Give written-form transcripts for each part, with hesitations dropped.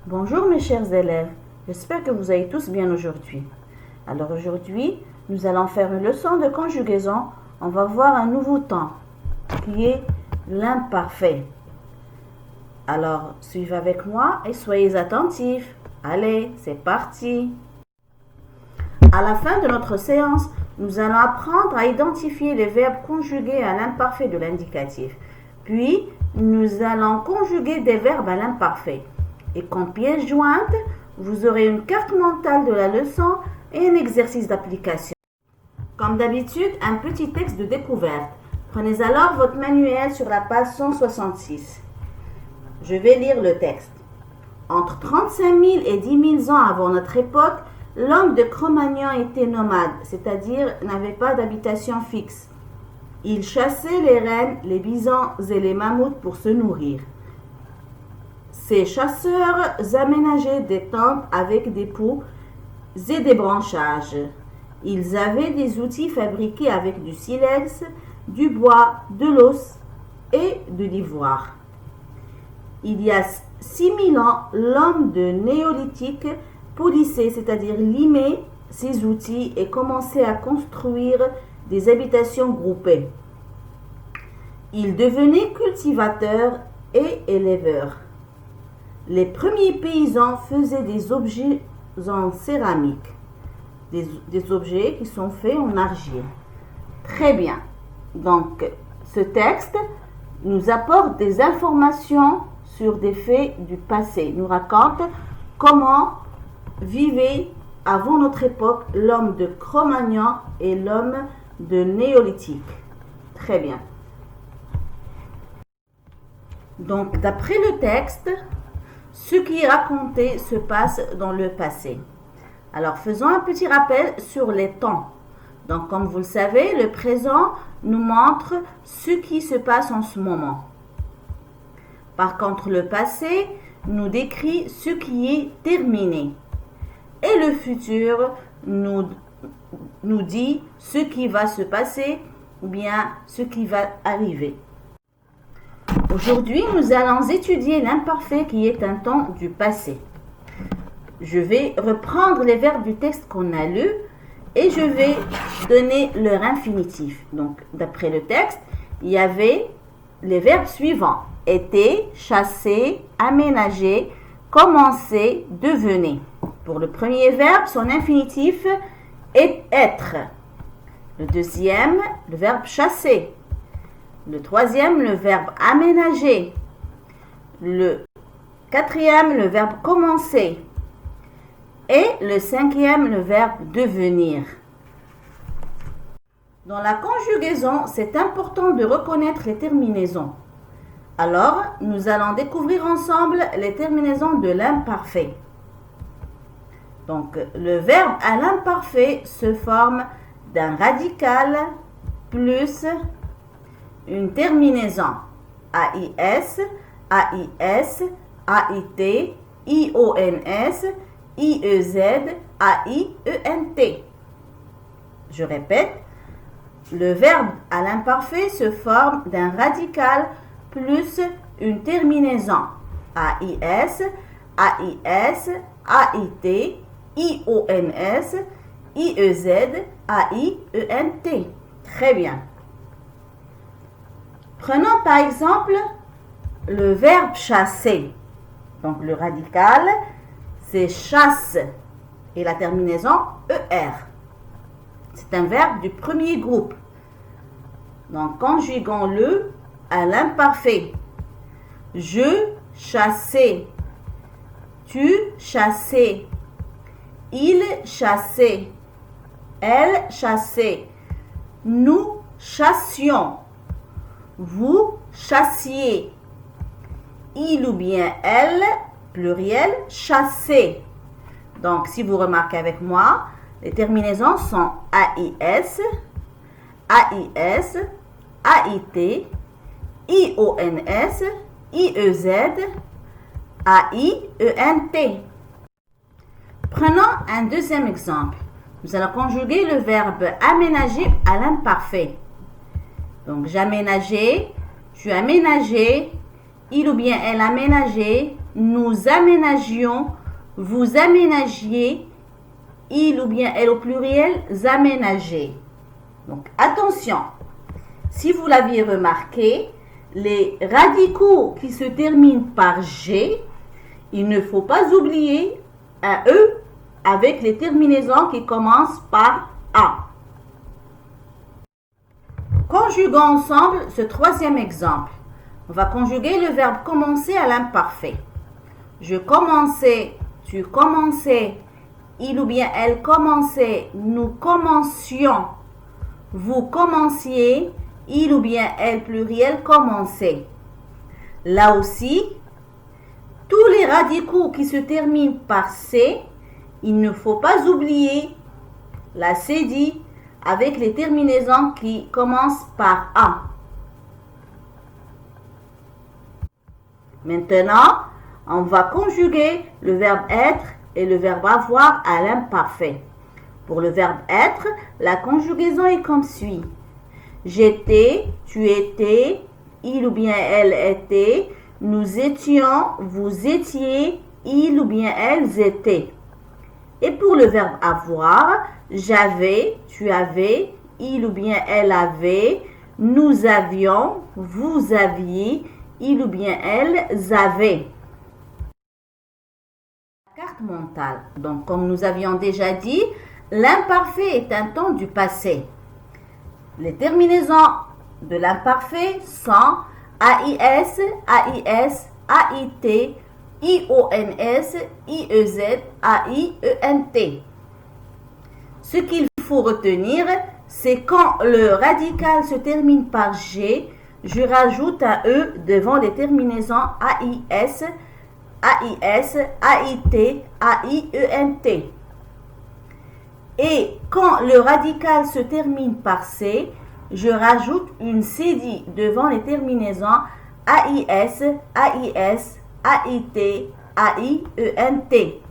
Bonjour mes chers élèves, j'espère que vous allez tous bien aujourd'hui. Alors aujourd'hui, nous allons faire une leçon de conjugaison. On va voir un nouveau temps qui est l'imparfait. Alors suivez avec moi et soyez attentifs. Allez, c'est parti. À la fin de notre séance, nous allons apprendre à identifier les verbes conjugués à l'imparfait de l'indicatif. Puis, nous allons conjuguer des verbes à l'imparfait. Et comme pièce jointe, vous aurez une carte mentale de la leçon et un exercice d'application. Comme d'habitude, un petit texte de découverte. Prenez alors votre manuel sur la page 166. Je vais lire le texte. Entre 35 000 et 10 000 ans avant notre époque, l'homme de Cro-Magnon était nomade, c'est-à-dire n'avait pas d'habitation fixe. Il chassait les rennes, les bisons et les mammouths pour se nourrir. Ces chasseurs aménageaient des tentes avec des poux et des branchages. Ils avaient des outils fabriqués avec du silex, du bois, de l'os et de l'ivoire. Il y a 6000 ans, l'homme de néolithique polissait, c'est-à-dire limait ses outils et commençait à construire des habitations groupées. Il devenait cultivateur et éleveur. Les premiers paysans faisaient des objets en céramique, des objets qui sont faits en argile. Très bien. Donc, ce texte nous apporte des informations sur des faits du passé. Il nous raconte comment vivait avant notre époque l'homme de Cro-Magnon et l'homme de néolithique. Très bien. Donc, d'après le texte, ce qui est raconté se passe dans le passé. Alors, faisons un petit rappel sur les temps. Donc, comme vous le savez, le présent nous montre ce qui se passe en ce moment. Par contre, le passé nous décrit ce qui est terminé. Et le futur nous dit ce qui va se passer ou bien ce qui va arriver. Aujourd'hui, nous allons étudier l'imparfait qui est un temps du passé. Je vais reprendre les verbes du texte qu'on a lu et je vais donner leur infinitif. Donc, d'après le texte, il y avait les verbes suivants. Était, chasser, aménager, commencer, devenir. Pour le premier verbe, son infinitif est être. Le deuxième, le verbe chasser. Le troisième, le verbe aménager. Le quatrième, le verbe commencer. Et le cinquième, le verbe devenir. Dans la conjugaison, c'est important de reconnaître les terminaisons. Alors, nous allons découvrir ensemble les terminaisons de l'imparfait. Donc, le verbe à l'imparfait se forme d'un radical plus une terminaison AIS, AIS, AIT, IONS, IEZ, AIENT. Je répète, le verbe à l'imparfait se forme d'un radical plus une terminaison AIS, AIS, AIT, IONS, IEZ, AIENT. Très bien. Prenons par exemple le verbe chasser. Donc le radical, c'est chasse et la terminaison ER. C'est un verbe du premier groupe. Donc conjuguons-le à l'imparfait. Je chassais. Tu chassais. Il chassait. Elle chassait. Nous chassions. Vous chassiez. Il ou bien elle, pluriel, chassait. Donc, si vous remarquez avec moi, les terminaisons sont AIS, AIS, AIT, IONS, IEZ, AIENT. Prenons un deuxième exemple. Nous allons conjuguer le verbe aménager à l'imparfait. Donc, j'aménageais, tu aménageais, il ou bien elle aménageait, nous aménagions, vous aménagiez, il ou bien elle au pluriel, aménagez. Donc attention, si vous l'aviez remarqué, les radicaux qui se terminent par G, il ne faut pas oublier un E avec les terminaisons qui commencent par A. Conjuguons ensemble ce troisième exemple. On va conjuguer le verbe commencer à l'imparfait. Je commençais, tu commençais, il ou bien elle commençait, nous commencions, vous commenciez, il ou bien elle pluriel commençait. Là aussi, tous les radicaux qui se terminent par C, il ne faut pas oublier la cédille avec les terminaisons qui commencent par A. Maintenant, on va conjuguer le verbe être et le verbe avoir à l'imparfait. Pour le verbe être, la conjugaison est comme suit. J'étais, tu étais, il ou bien elle était, nous étions, vous étiez, il ou bien elles étaient. Et pour le verbe avoir, j'avais, tu avais, il ou bien elle avait, nous avions, vous aviez, il ou bien elles avaient. Carte mentale. Donc, comme nous avions déjà dit, l'imparfait est un temps du passé. Les terminaisons de l'imparfait sont AIS, AIS, AIT, IONS, IEZ, AIENT. Ce qu'il faut retenir, c'est quand le radical se termine par G, je rajoute un E devant les terminaisons AIS, AIS, AIT, AIENT. Et quand le radical se termine par C, je rajoute une cédille devant les terminaisons AIS, AIS, AIT, AIENT.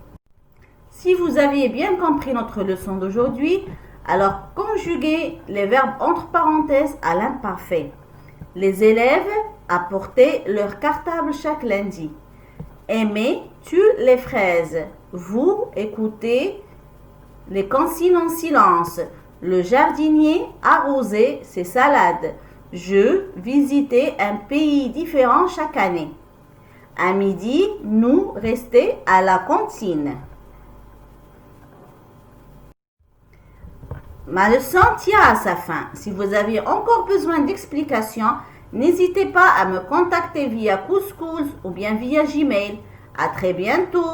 Si vous aviez bien compris notre leçon d'aujourd'hui, alors conjuguez les verbes entre parenthèses à l'imparfait. Les élèves apportaient leur cartable chaque lundi. Aimez, tu les fraises. Vous écoutez les consignes en silence. Le jardinier arrosait ses salades. Je visitais un pays différent chaque année. À midi, nous restions à la cantine. Ma leçon tient à sa fin. Si vous avez encore besoin d'explications, n'hésitez pas à me contacter via Couscous ou bien via Gmail. À très bientôt.